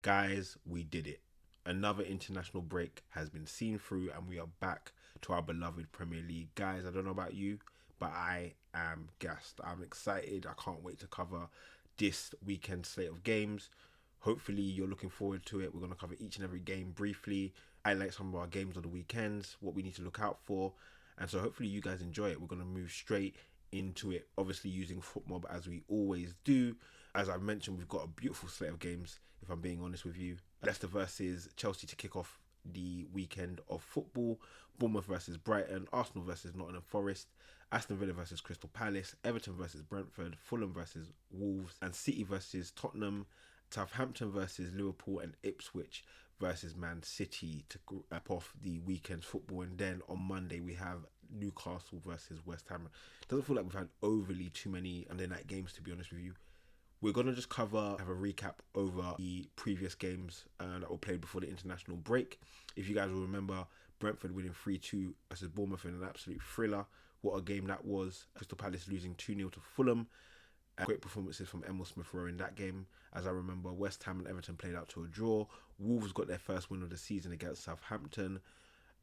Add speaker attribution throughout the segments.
Speaker 1: Guys, we did it. Another international break has been seen through, and we are back to our beloved Premier League. Guys, I don't know about you, but I am gassed. I'm excited. I can't wait to cover this weekend slate of games. Hopefully, you're looking forward to it. We're going to cover each and every game briefly, highlight some of our games of the weekends, what we need to look out for. And so, hopefully, you guys enjoy it. We're going to move straight into it, obviously using FootMob as we always do. As I've mentioned, we've got a beautiful slate of games, if I'm being honest with you. Leicester versus Chelsea to kick off the weekend of football. Bournemouth versus Brighton. Arsenal versus Nottingham Forest. Aston Villa versus Crystal Palace. Everton versus Brentford. Fulham versus Wolves. And City versus Tottenham. Southampton versus Liverpool. And Ipswich versus Man City to wrap off the weekend's football. And then on Monday we have Newcastle versus West Ham. Doesn't feel like we've had overly too many Monday night games, to be honest with you. We're going to just have a recap over the previous games that were played before the international break. If you guys will remember, Brentford winning 3-2 versus Bournemouth in an absolute thriller. What a game that was. Crystal Palace losing 2-0 to Fulham. Great performances from Emil Smith-Rowe in that game. As I remember, West Ham and Everton played out to a draw. Wolves got their first win of the season against Southampton.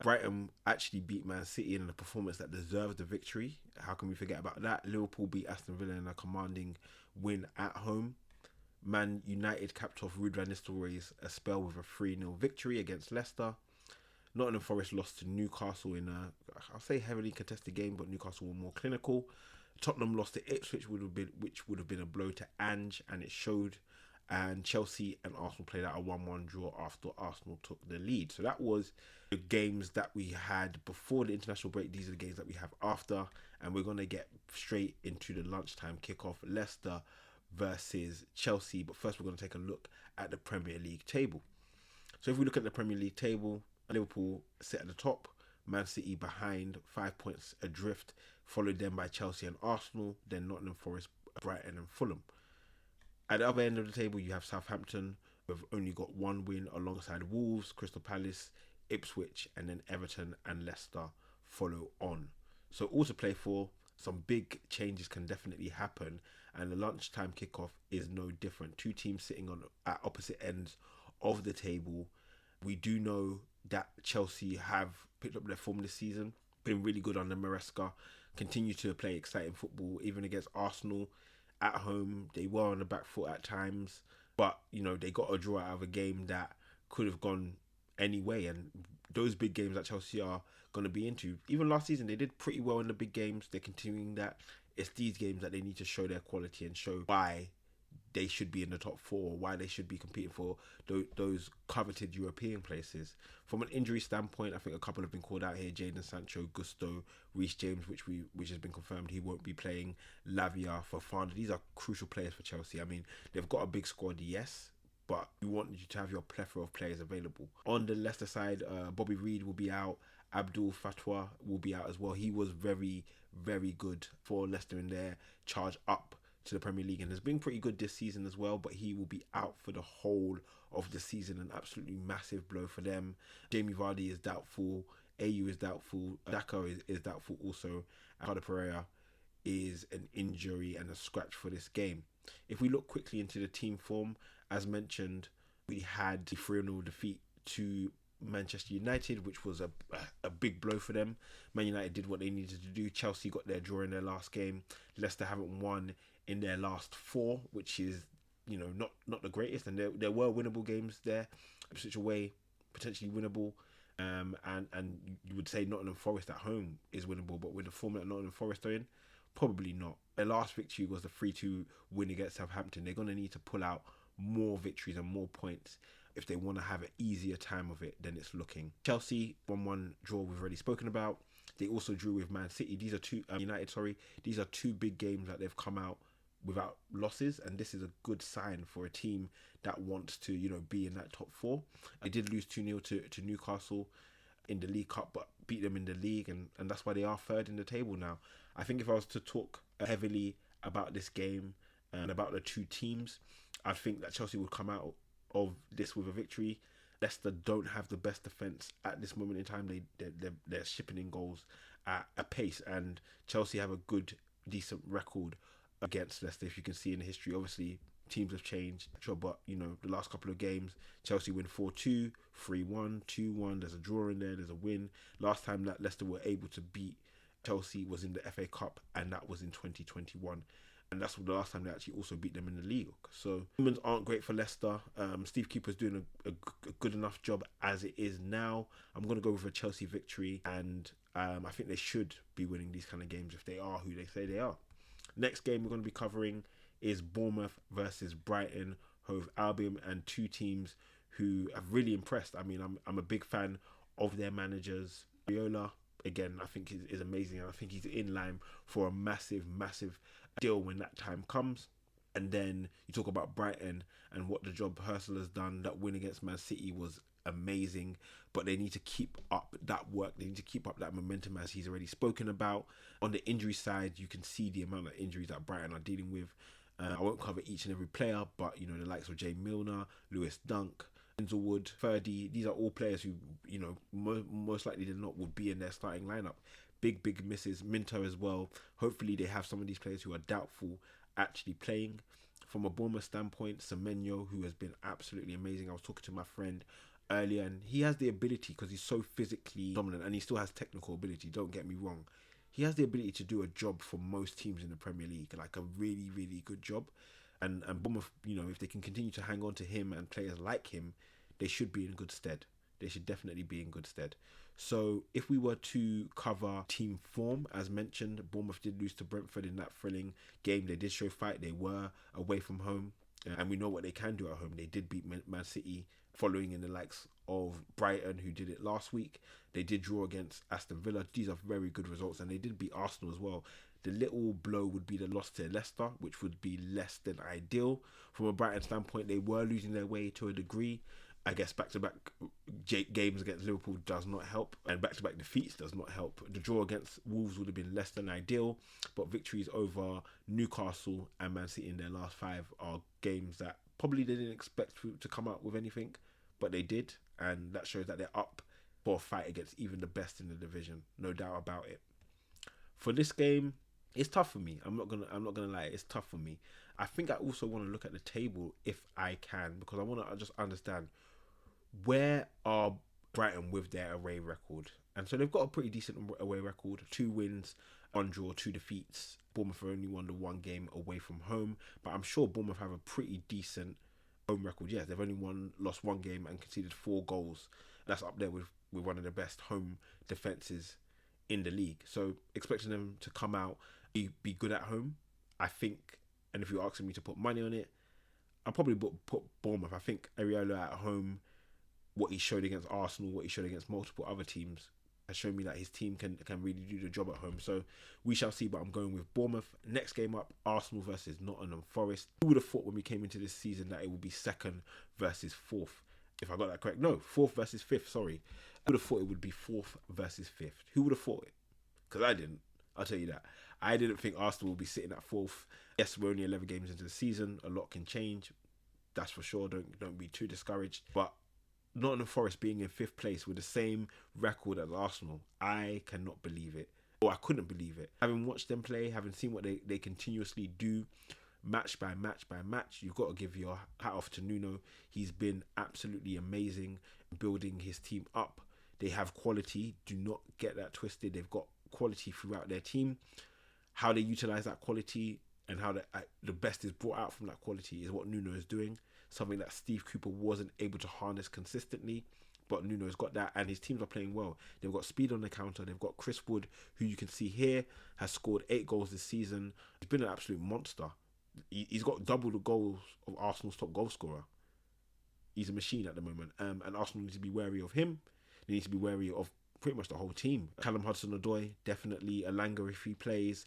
Speaker 1: Brighton actually beat Man City in a performance that deserved the victory. How can we forget about that? Liverpool beat Aston Villa in a commanding win at home. Man United capped off Ruud van Nistelrooy's a spell with a 3-0 victory against Leicester. Nottingham Forest lost to Newcastle in a, I'll say, heavily contested game, but Newcastle were more clinical. Tottenham lost to Ipswich, which would have been a blow to Ange, and it showed. And Chelsea and Arsenal played out a 1-1 draw after Arsenal took the lead. So that was the games that we had before the international break. These are the games that we have after, and we're going to get straight into the lunchtime kickoff. Leicester versus Chelsea. But first we're going to take a look at the Premier League table. So if we look at the Premier League table, Liverpool sit at the top, Man City behind, 5 points adrift, followed then by Chelsea and Arsenal, then Nottingham Forest, Brighton and Fulham. At the other end of the table, you have Southampton, who've only got one win alongside Wolves, Crystal Palace, Ipswich, and then Everton and Leicester follow on. So all to play for. Some big changes can definitely happen, and the lunchtime kickoff is no different. Two teams sitting on at opposite ends of the table. We do know that Chelsea have picked up their form this season, been really good under Maresca, continue to play exciting football, even against Arsenal. At home, they were on the back foot at times, but they got a draw out of a game that could have gone any way. And those big games that Chelsea are going to be into, even last season, they did pretty well in the big games. They're continuing that. It's these games that they need to show their quality and show why they should be in the top four, why they should be competing for those coveted European places. From an injury standpoint, I think a couple have been called out here: Jadon Sancho, Gusto, Reece James, which has been confirmed he won't be playing, Lavia, Fofana. These are crucial players for Chelsea. I mean, they've got a big squad, yes, but we want you to have your plethora of players available. On the Leicester side, Bobby Reed will be out. Abdul Fatwa will be out as well. He was very, very good for Leicester in their charge up to the Premier League and has been pretty good this season as well, but he will be out for the whole of the season. An absolutely massive blow for them. Jamie Vardy is doubtful. AU is doubtful. Daka is doubtful also. Ricardo Pereira is an injury and a scratch for this game. If we look quickly into the team form, as mentioned, we had the 3-0 defeat to Manchester United, which was a big blow for them. Man United did what they needed to do. Chelsea got their draw in their last game. Leicester haven't won in their last four, which is not the greatest, and there were winnable games there. Ipswich away, potentially winnable, and you would say Nottingham Forest at home is winnable, but with the form that Nottingham Forest are in, probably not. Their last victory was the 3-2 win against Southampton. They're going to need to pull out more victories and more points if they want to have an easier time of it than it's looking. Chelsea 1-1 draw we've already spoken about. They also drew with Man City. These are These are two big games that they've come out without losses, and this is a good sign for a team that wants to be in that top four. They did lose 2-0 to Newcastle in the League Cup, but beat them in the league, and that's why they are third in the table now. I think if I was to talk heavily about this game and about the two teams, I think that Chelsea would come out of this with a victory. Leicester don't have the best defence at this moment in time. They're shipping in goals at a pace, and Chelsea have a good, decent record against Leicester. If you can see in the history, obviously teams have changed. Sure, but the last couple of games, Chelsea win 4-2, 3-1, 2-1. There's a draw in there. There's a win. Last time that Leicester were able to beat Chelsea was in the FA Cup, and that was in 2021. And that's the last time they actually also beat them in the league. So humans aren't great for Leicester. Steve Cooper's doing a good enough job as it is now. I'm going to go with a Chelsea victory, and I think they should be winning these kind of games if they are who they say they are. Next game we're going to be covering is Bournemouth versus Brighton Hove Albion, and two teams who have really impressed. I mean, I'm a big fan of their managers. Viola, again, I think is amazing, and I think he's in line for a massive deal when that time comes. And then you talk about Brighton and what the job Herschel has done. That win against Man City was amazing, but they need to keep up that work. They need to keep up that momentum, as he's already spoken about. On the injury side, you can see the amount of injuries that Brighton are dealing with. I won't cover each and every player, but the likes of Jay Milner, Lewis Dunk, Hazelwood, Ferdy, these are all players who most likely than not would be in their starting lineup. Big misses. Minter as well. Hopefully they have some of these players who are doubtful actually playing. From a Bournemouth standpoint, Semenyo, who has been absolutely amazing. I was talking to my friend earlier, and he has the ability, because he's so physically dominant and he still has technical ability, don't get me wrong. He has the ability to do a job for most teams in the Premier League, like a really good job. And Bournemouth, if they can continue to hang on to him and players like him, they should be in good stead. They should definitely be in good stead. So if we were to cover team form, as mentioned, Bournemouth did lose to Brentford in that thrilling game. They did show fight. They were away from home, and we know what they can do at home. They did beat Man City, following in the likes of Brighton, who did it last week. They did draw against Aston Villa. These are very good results, and they did beat Arsenal as well. The little blow would be the loss to Leicester, which would be less than ideal. From a Brighton standpoint, they were losing their way to a degree. I guess back-to-back games against Liverpool does not help, and back-to-back defeats does not help. The draw against Wolves would have been less than ideal, but victories over Newcastle and Man City in their last 5 are games that probably they didn't expect to come out with anything, but they did, and that shows that they're up for a fight against even the best in the division, no doubt about it. For this game, it's tough for me. I'm not gonna lie, it's tough for me. I think I also want to look at the table if I can, because I want to just understand where are Brighton with their away record. And so they've got a pretty decent away record. 2 wins, 1 draw, 2 defeats. Bournemouth have only won the 1 game away from home, but I'm sure Bournemouth have a pretty decent home record. Yes, they've only lost 1 game and conceded 4 goals. That's up there with one of the best home defences in the league. So expecting them to come out, be good at home, I think. And if you're asking me to put money on it, I'll probably put Bournemouth. I think Areola at home, what he showed against Arsenal, what he showed against multiple other teams, has shown me that his team can really do the job at home. So we shall see, but I'm going with Bournemouth. Next game up, Arsenal versus Nottingham Forest. Who would have thought when we came into this season that it would be 2nd versus 4th? If I got that correct. No, 4th versus 5th, sorry. I would have thought it would be 4th versus 5th. Who would have thought it? Because I didn't. I'll tell you that. I didn't think Arsenal would be sitting at 4th. Yes, we're only 11 games into the season. A lot can change. That's for sure. Don't be too discouraged. But Nottingham Forest being in 5th place with the same record as Arsenal, I cannot believe it. Or I couldn't believe it. Having watched them play, having seen what they continuously do, match by match, you've got to give your hat off to Nuno. He's been absolutely amazing building his team up. They have quality. Do not get that twisted. They've got quality throughout their team. How they utilize that quality and how the best is brought out from that quality is what Nuno is doing. Something that Steve Cooper wasn't able to harness consistently, but Nuno's got that, and his teams are playing well. They've got speed on the counter. They've got Chris Wood, who you can see here has scored 8 goals this season. He's been an absolute monster. He's got double the goals of Arsenal's top goal scorer. He's a machine at the moment, and Arsenal need to be wary of him. They need to be wary of pretty much the whole team. Callum Hudson-Odoi, definitely. Elanga if he plays.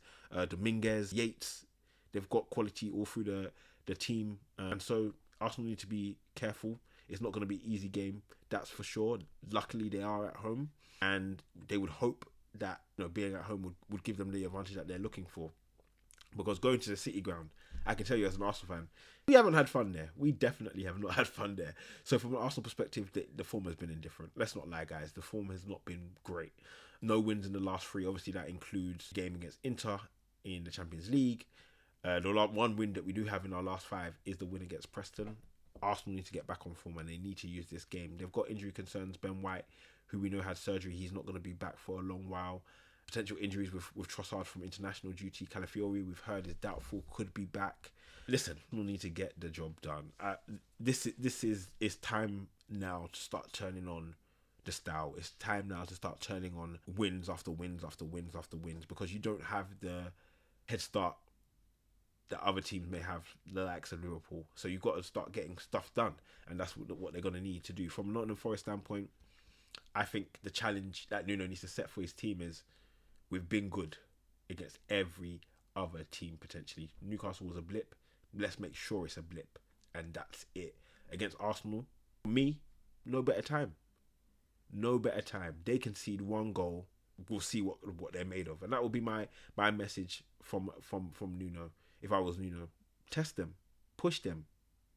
Speaker 1: Dominguez, Yates. They've got quality all through the team. And so Arsenal need to be careful. It's not going to be an easy game, that's for sure. Luckily, they are at home. And they would hope that being at home would give them the advantage that they're looking for. Because going to the City ground, I can tell you as an Arsenal fan, we haven't had fun there. We definitely have not had fun there. So from an Arsenal perspective, the form has been indifferent. Let's not lie, guys. The form has not been great. No wins in the last 3. Obviously, that includes the game against Inter in the Champions League. One win that we do have in our last 5 is the win against Preston. Arsenal need to get back on form and they need to use this game. They've got injury concerns. Ben White, who we know had surgery, he's not going to be back for a long while. Potential injuries with Trossard from international duty. Calafiori, we've heard, is doubtful, could be back. Listen, we'll need to get the job done. This is it's time now to start turning on the style. It's time now to start turning on wins after wins after wins after wins, because you don't have the head start that other teams may have, the likes of Liverpool. So you've got to start getting stuff done, and that's what they're going to need to do. From a Nottingham Forest standpoint, I think the challenge that Nuno needs to set for his team is, we've been good against every other team potentially. Newcastle was a blip. Let's make sure it's a blip, and that's it. Against Arsenal, for me, no better time. No better time. They concede 1 goal. We'll see what they're made of, and that will be my message from Nuno. If I was Nuno, test them, push them,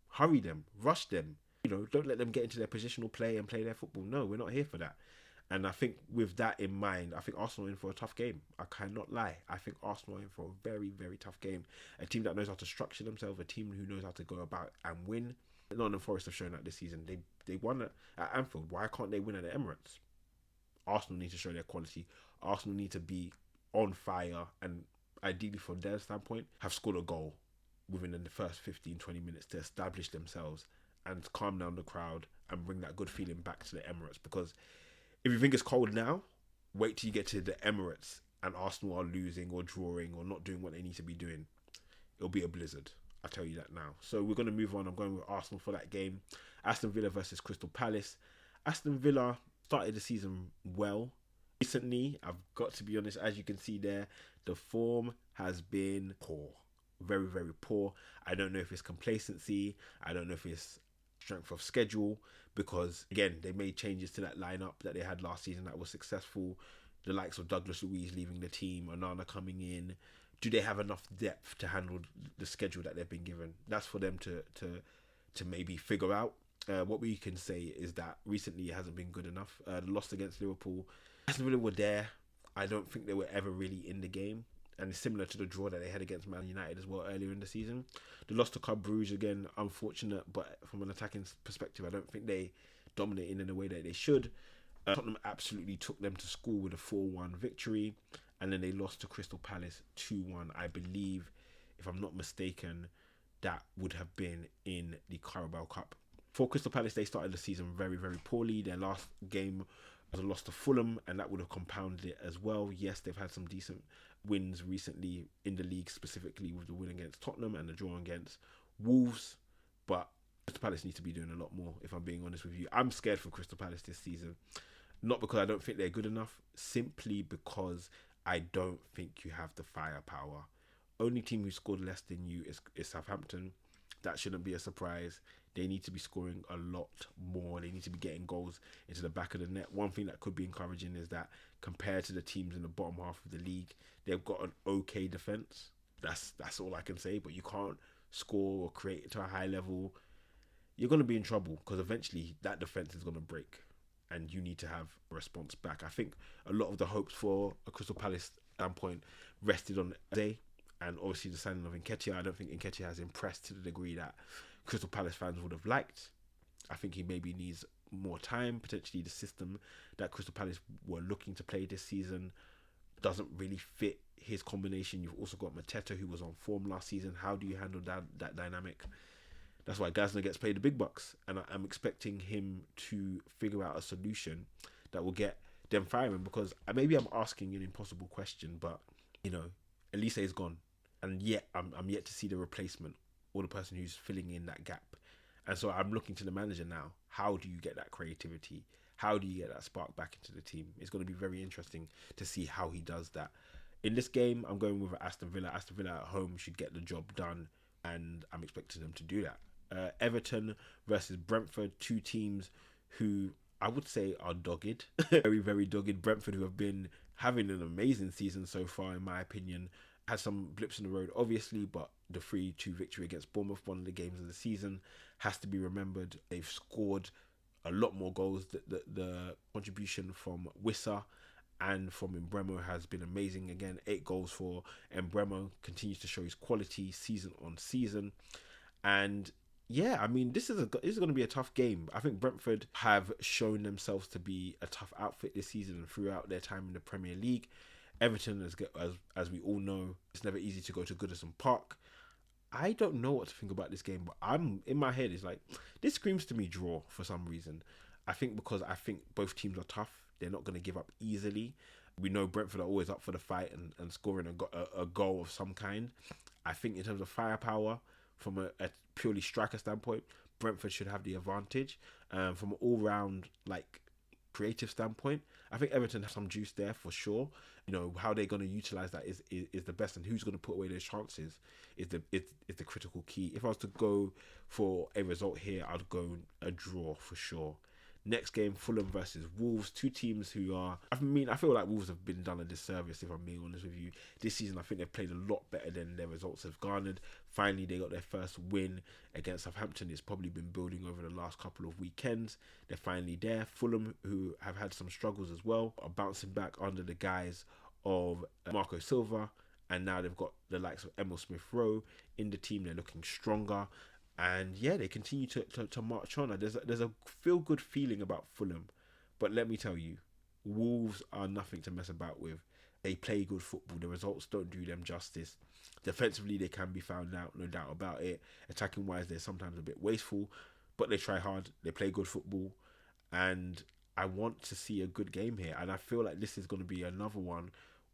Speaker 1: hurry them, rush them. Don't let them get into their positional play and play their football. No, we're not here for that. And I think with that in mind, I think Arsenal are in for a tough game. I cannot lie. I think Arsenal are in for a very, very tough game. A team that knows how to structure themselves, a team who knows how to go about and win. Nottingham Forest have shown that this season. They won at Anfield. Why can't they win at the Emirates? Arsenal need to show their quality. Arsenal need to be on fire, and ideally from their standpoint, have scored a goal within the first 15-20 minutes to establish themselves and calm down the crowd and bring that good feeling back to the Emirates. Because if you think it's cold now, wait till you get to the Emirates and Arsenal are losing or drawing or not doing what they need to be doing. It'll be a blizzard. I'll tell you that now. So we're going to move on. I'm going with Arsenal for that game. Aston Villa versus Crystal Palace. Aston Villa started the season well. Recently, I've got to be honest, as you can see there, the form has been poor. Very, very poor. I don't know if it's complacency. I don't know if it's strength of schedule, because again, they made changes to that lineup that they had last season that was successful. The likes of Douglas Luiz leaving the team, Onana coming in. Do they have enough depth to handle the schedule that they've been given? That's for them to maybe figure out. What we can say is that recently it hasn't been good enough. The loss against Liverpool, Aston Villa were there. I don't think they were ever really in the game. And it's similar to the draw that they had against Man United as well earlier in the season. The loss to Club Brugge, again, unfortunate, but from an attacking perspective, I don't think they dominated in the way that they should. Tottenham absolutely took them to school with a 4-1 victory, and then they lost to Crystal Palace 2-1. I believe, if I'm not mistaken, that would have been in the Carabao Cup. For Crystal Palace, they started the season very, very poorly. Their last game was a loss to Fulham, and that would have compounded it as well. Yes, they've had some decent wins recently in the league, specifically with the win against Tottenham and the draw against Wolves, but Crystal Palace needs to be doing a lot more, if I'm being honest with you. I'm scared for Crystal Palace this season, not because I don't think they're good enough, simply because I don't think you have the firepower. Only team who scored less than you is Southampton. That shouldn't be a surprise. They need to be scoring a lot more. They need to be getting goals into the back of the net. One thing that could be encouraging is that compared to the teams in the bottom half of the league, they've got an okay defence. That's all I can say. But you can't score or create to a high level. You're going to be in trouble, because eventually that defence is going to break and you need to have a response back. I think a lot of the hopes for a Crystal Palace standpoint rested on Eze, and obviously the signing of Nketiah. I don't think Nketiah has impressed to the degree that Crystal Palace fans would have liked. I think he maybe needs more time. Potentially the system that Crystal Palace were looking to play this season doesn't really fit his combination. You've also got Mateta, who was on form last season. How do you handle that dynamic? That's why Gazza gets paid the big bucks, and I'm expecting him to figure out a solution that will get them firing, because maybe I'm asking an impossible question, but Elise is gone, and yet I'm yet to see the replacement or the person who's filling in that gap. And so I'm looking to the manager now. How do you get that creativity? How do you get that spark back into the team? It's going to be very interesting to see how he does that. In this game, I'm going with Aston Villa. Aston Villa at home should get the job done, and I'm expecting them to do that. Everton versus Brentford, two teams who I would say are dogged. Very, very dogged. Brentford, who have been having an amazing season so far, in my opinion. Had some blips in the road, obviously, but the 3-2 victory against Bournemouth, one of the games of the season, has to be remembered. They've scored a lot more goals. The contribution from Wissa and from Embremo has been amazing. Again, 8 goals for Embremo, continues to show his quality season on season. And yeah, I mean, this is going to be a tough game. I think Brentford have shown themselves to be a tough outfit this season and throughout their time in the Premier League. Everton, as we all know, it's never easy to go to Goodison Park. I don't know what to think about this game, but I'm in my head. It's like this screams to me draw for some reason. I think because I think both teams are tough. They're not going to give up easily. We know Brentford are always up for the fight and scoring a goal of some kind. I think in terms of firepower, from a purely striker standpoint, Brentford should have the advantage. From an all-round creative standpoint, I think Everton has some juice there for sure. You know, how they're going to utilize that is the best, and who's going to put away those chances is the critical key. If I was to go for a result here, I'd go a draw for sure. Next game, Fulham versus Wolves. Two teams who are... I feel like Wolves have been done a disservice, if I'm being honest with you. This season, I think they've played a lot better than their results have garnered. Finally, they got their first win against Southampton. It's probably been building over the last couple of weekends. They're finally there. Fulham, who have had some struggles as well, are bouncing back under the guise of Marco Silva. And now they've got the likes of Emil Smith-Rowe in the team. They're looking stronger. And yeah, they continue to march on. There's a feel-good feeling about Fulham. But let me tell you, Wolves are nothing to mess about with. They play good football. The results don't do them justice. Defensively, they can be found out, no doubt about it. Attacking-wise, they're sometimes a bit wasteful. But they try hard. They play good football. And I want to see a good game here. And I feel like this is going to be another one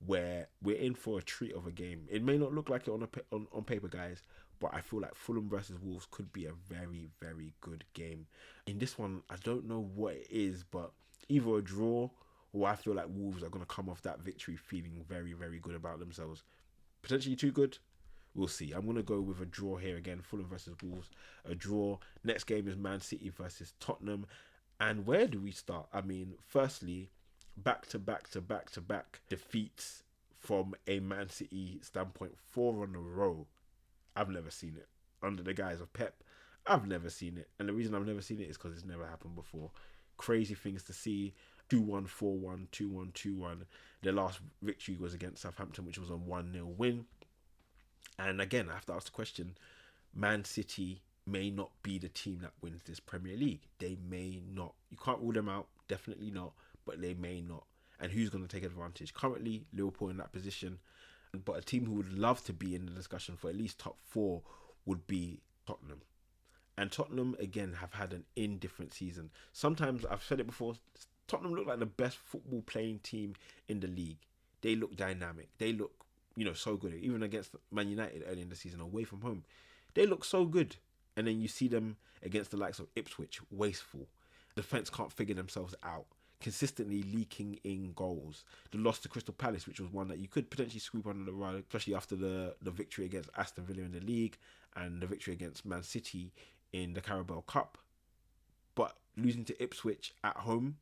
Speaker 1: where we're in for a treat of a game. It may not look like it on paper, guys, but I feel like Fulham versus Wolves could be a very, very good game. In this one, I don't know what it is, but either a draw or I feel like Wolves are going to come off that victory feeling very, very good about themselves. Potentially too good. We'll see. I'm going to go with a draw here again. Fulham versus Wolves, a draw. Next game is Man City versus Tottenham. And where do we start? I mean, firstly, back-to-back defeats from a Man City standpoint, 4 in a row. I've never seen it. Under the guise of Pep, I've never seen it. And the reason I've never seen it is because it's never happened before. Crazy things to see. 2-1, 4-1, 2-1, 2-1. Their last victory was against Southampton, which was a 1-0 win. And again, I have to ask the question, Man City may not be the team that wins this Premier League. They may not. You can't rule them out. Definitely not. But they may not. And who's going to take advantage? Currently, Liverpool in that position. But a team who would love to be in the discussion for at least top 4 would be Tottenham. And Tottenham, again, have had an indifferent season. Sometimes, I've said it before, Tottenham look like the best football playing team in the league. They look dynamic. They look, so good. Even against Man United early in the season, away from home. They look so good. And then you see them against the likes of Ipswich, wasteful. Defence can't figure themselves out. Consistently leaking in goals. The loss to Crystal Palace, which was one that you could potentially sweep under the rug, especially after the victory against Aston Villa in the league and the victory against Man City in the Carabao Cup. But losing to Ipswich at home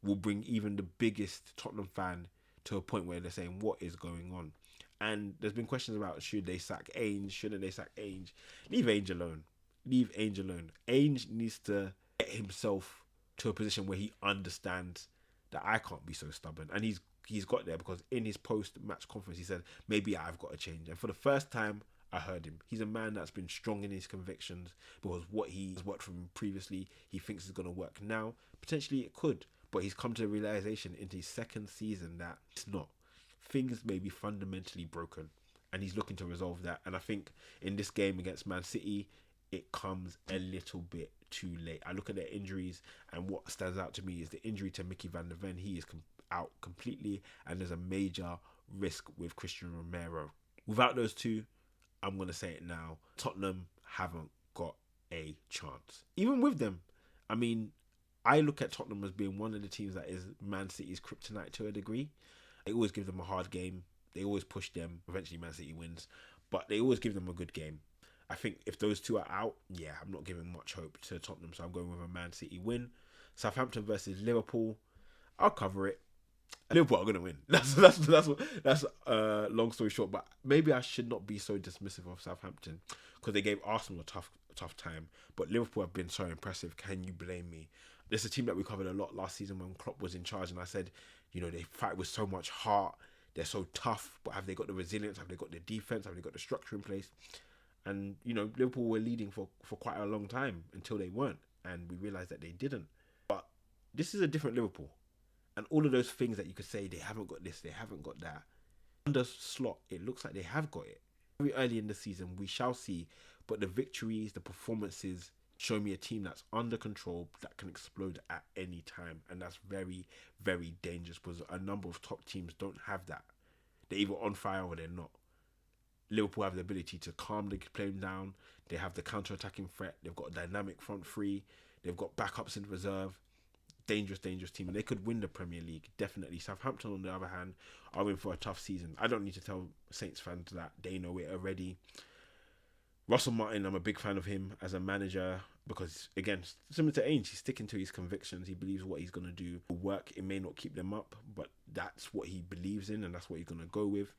Speaker 1: will bring even the biggest Tottenham fan to a point where they're saying, what is going on? And there's been questions about, should they sack Ainge? Shouldn't they sack Ainge? Leave Ainge alone. Leave Ainge alone. Ainge needs to get himself to a position where he understands that I can't be so stubborn. And he's got there, because in his post-match conference, he said, maybe I've got to change. And for the first time, I heard him. He's a man that's been strong in his convictions, because what he's worked from previously, he thinks is going to work now. Potentially it could, but he's come to the realization into his second season that it's not. Things may be fundamentally broken, and he's looking to resolve that. And I think in this game against Man City, it comes a little bit too late. I look at their injuries, and what stands out to me is the injury to Mickey van der Ven. He is out completely, and there's a major risk with Christian Romero. Without those two, I'm going to say it now, Tottenham haven't got a chance. Even with them, I mean, I look at Tottenham as being one of the teams that is Man City's kryptonite to a degree. They always give them a hard game. They always push them. Eventually Man City wins, but they always give them a good game. I think if those two are out, I'm not giving much hope to Tottenham, so I'm going with a Man City win. Southampton versus Liverpool, I'll cover it. Liverpool are going to win. That's long story short, but maybe I should not be so dismissive of Southampton, because they gave Arsenal a tough time. But Liverpool have been so impressive. Can you blame me? There's a team that we covered a lot last season when Klopp was in charge, and I said, they fight with so much heart. They're so tough, but have they got the resilience? Have they got the defense? Have they got the structure in place? And, Liverpool were leading for quite a long time until they weren't. And we realised that they didn't. But this is a different Liverpool. And all of those things that you could say, they haven't got this, they haven't got that. Under Slot, it looks like they have got it. Very early in the season, we shall see. But the victories, the performances, show me a team that's under control, that can explode at any time. And that's very, very dangerous because a number of top teams don't have that. They're either on fire or they're not. Liverpool have the ability to calm the plane down. They have the counter-attacking threat. They've got a dynamic front three. They've got backups in reserve. Dangerous team. And they could win the Premier League, definitely. Southampton, on the other hand, are in for a tough season. I don't need to tell Saints fans that. They know it already. Russell Martin, I'm a big fan of him as a manager because, again, similar to Ainge, he's sticking to his convictions. He believes what he's going to do will work. It may not keep them up, but that's what he believes in and that's what he's going to go with.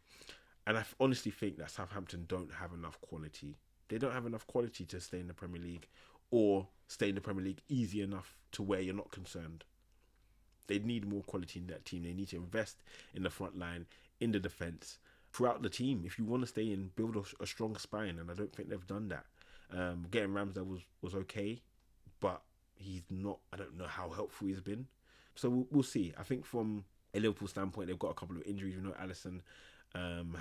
Speaker 1: And I honestly think that Southampton don't have enough quality. They don't have enough quality to stay in the Premier League or stay in the Premier League easy enough to where you're not concerned. They need more quality in that team. They need to invest in the front line, in the defence, throughout the team. If you want to stay in, build a strong spine, and I don't think they've done that. Getting Ramsdale was okay, but he's not, I don't know how helpful he's been. So we'll see. I think from a Liverpool standpoint, they've got a couple of injuries. Alisson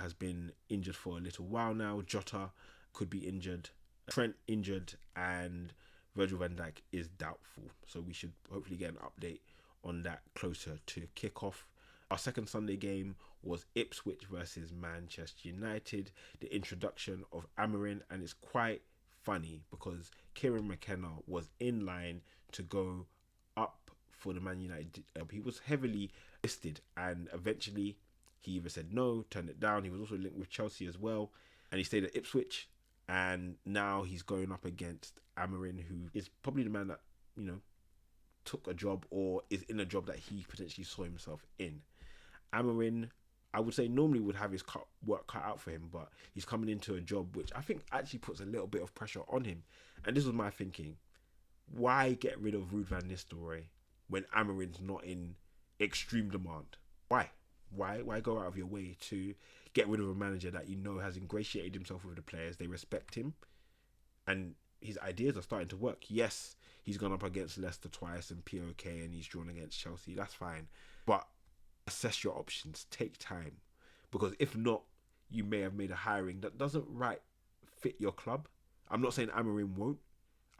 Speaker 1: has been injured for a little while now. Jota could be injured. Trent injured, and Virgil van Dijk is doubtful. So we should hopefully get an update on that closer to kickoff. Our second Sunday game was Ipswich versus Manchester United. The introduction of Amorim, and it's quite funny because Kieran McKenna was in line to go up for the Man United. He was heavily listed, and eventually he either said no, turned it down. He was also linked with Chelsea as well, and he stayed at Ipswich. And now he's going up against Amorim, who is probably the man that, took a job or is in a job that he potentially saw himself in. Amorim, I would say, normally would have his work cut out for him, but he's coming into a job which I think actually puts a little bit of pressure on him. And this was my thinking. Why get rid of Ruud van Nistelrooy when Amorim's not in extreme demand? Why? Why go out of your way to get rid of a manager that has ingratiated himself with the players? They respect him, and his ideas are starting to work. Yes, he's gone up against Leicester twice and POK, and he's drawn against Chelsea. That's fine, but assess your options. Take time, because if not, you may have made a hiring that doesn't fit your club. I'm not saying Amorim won't.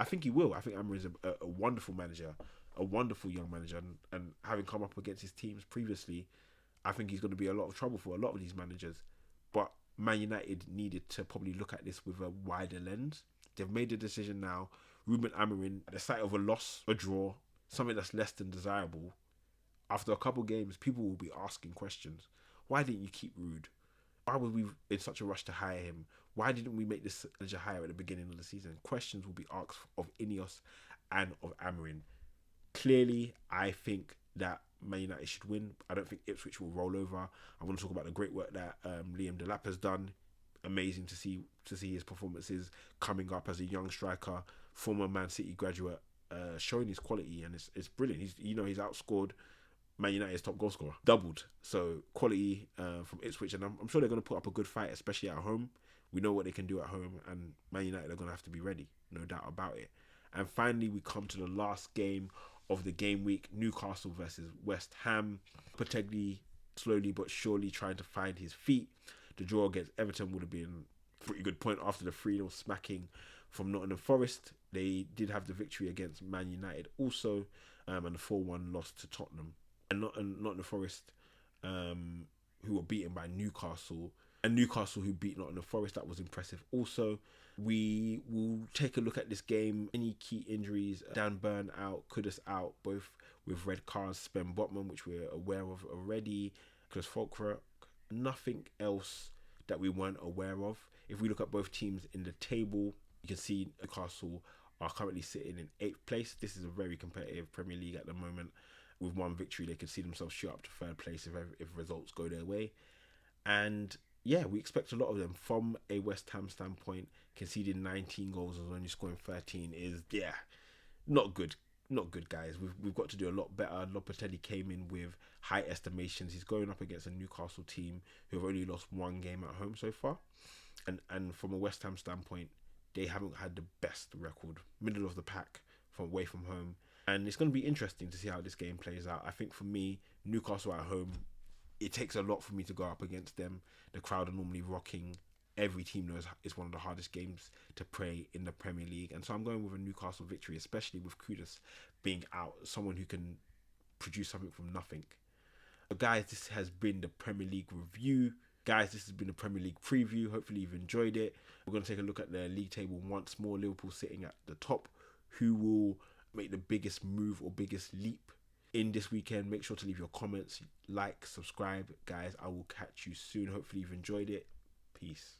Speaker 1: I think he will. I think Amorim is a wonderful manager, a wonderful young manager, and having come up against his teams previously, I think he's going to be a lot of trouble for a lot of these managers. But Man United needed to probably look at this with a wider lens. They've made the decision now. Ruben Amorim, at the sight of a loss, a draw, something that's less than desirable, after a couple games, people will be asking questions. Why didn't you keep Ruud? Why were we in such a rush to hire him? Why didn't we make this a hire at the beginning of the season? Questions will be asked of Ineos and of Amorim. Clearly, I think that Man United should win. I don't think Ipswich will roll over. I want to talk about the great work that Liam Delap has done. Amazing to see his performances coming up as a young striker, former Man City graduate, showing his quality, and it's brilliant. He's outscored Man United's top goal scorer, doubled. So quality from Ipswich, and I'm sure they're going to put up a good fight, especially at home. We know what they can do at home, and Man United are going to have to be ready, no doubt about it. And finally, we come to the last game of the game week, Newcastle versus West Ham. Lopetegui slowly but surely trying to find his feet. The draw against Everton would have been a pretty good point after the 3-0 smacking from Nottingham Forest. They did have the victory against Man United also, and the 4-1 loss to Tottenham. And Nottingham Forest, who were beaten by Newcastle, and Newcastle who beat Nottingham Forest. That was impressive also. We will take a look at this game. Any key injuries? Dan Burn out, Kudus out, both with red cards. Spen Botman, which we're aware of already. Chris Fulkrook. Nothing else that we weren't aware of. If we look at both teams in the table, you can see Newcastle are currently sitting in 8th place. This is a very competitive Premier League at the moment. With one victory, they could see themselves shoot up to 3rd place if results go their way. And yeah, we expect a lot of them. From a West Ham standpoint, conceding 19 goals and only scoring 13 is, not good. not good, guys. We've got to do a lot better. Lopetegui came in with high estimations. He's going up against a Newcastle team who have only lost one game at home so far, and from a West Ham standpoint, they haven't had the best record, middle of the pack from away from home. And it's going to be interesting to see how this game plays out. I think for me, Newcastle at home, it takes a lot for me to go up against them. The crowd are normally rocking. Every team knows it's one of the hardest games to play in the Premier League. And so I'm going with a Newcastle victory, especially with Kudus being out, someone who can produce something from nothing. But guys, this has been the Premier League review. Guys, this has been the Premier League preview. Hopefully you've enjoyed it. We're going to take a look at the league table once more. Liverpool sitting at the top. Who will make the biggest move or biggest leap in this weekend? Make sure to leave your comments, like, subscribe. Guys, I will catch you soon. Hopefully you've enjoyed it. Peace.